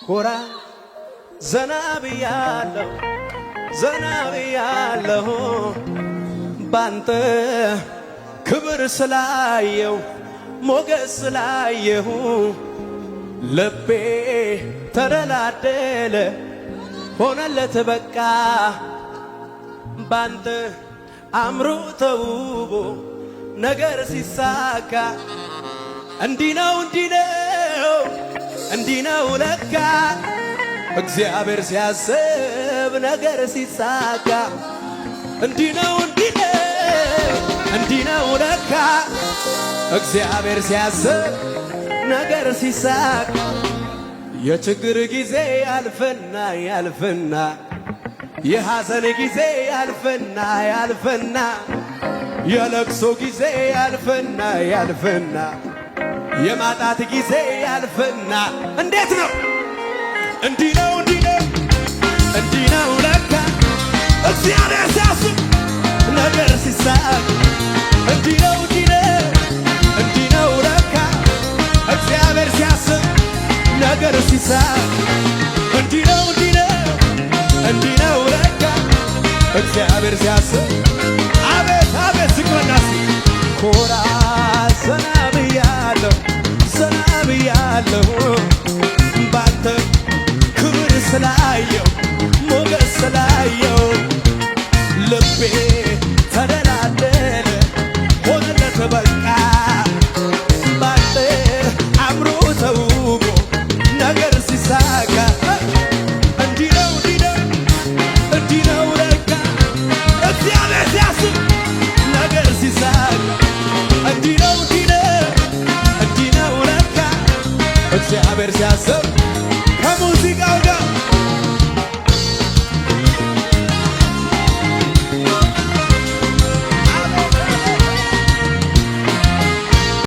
ኮራ ዘና ብያለሁ ዘና ብያለሁ ባንተ ክብር ስላየው ሞገስ ስላየሁ ልቤ ተደላደለ ሆነለት በቃ ባንተ አምሮ ተውቦ ነገር ሲሳካ እንዲህ ነው እንዲህ ነው እንዲህ ነው ለካ እግዚአብሔር ሲያስብ ነገር ሲሳካ እንዲህ ነው እንዲህ ነው እንዲህ ነው ለካ እግዚአብሔር ሲያስብ ነገር ሲሳካ የችግር ጊዜ ያልፍና ያልፍና የሐዘን ጊዜ ያልፍና ያልፍና የለቅሶ ጊዜ ያልፍና ያልፍና የማጣት ጊዜ ያልፍና እንዴት ነው እንዲህ ነው እንዲህ ነው እንዲህ ነው ለካ እግዚአብሔር ሲያስብ ነገር ሲሳካ እንዲህ ነው እንዲህ ነው እንዲህ ነው ለካ እግዚአብሔር ሲያስብ ነገር ሲሳካ እንዲህ ነው እንዲህ ነው እንዲህ ነው ለካ እግዚአብሔር ሲያስብ አቤት አቤት ዝቅበናስ ኮራ ዘና ብያለሁ ዘና ብያለሁ ባንተ ክብር ስላየው ሞገስ ስላየው ልቤ ተደላደለ ሆነለት በቃ ባንተ አምሮ ተውቦ ነገር ሲሳካ እንዲህ ነው እንዲህ ነው እንዲህ ነው ለካ እግዚአብሔር ሲያስብ ነገር ሲሳካ እንዲህ ነው እንዲህ ነው እንዲህ ነው ለካ እግዚአብሔር ሲያስብ ከሙዚቃው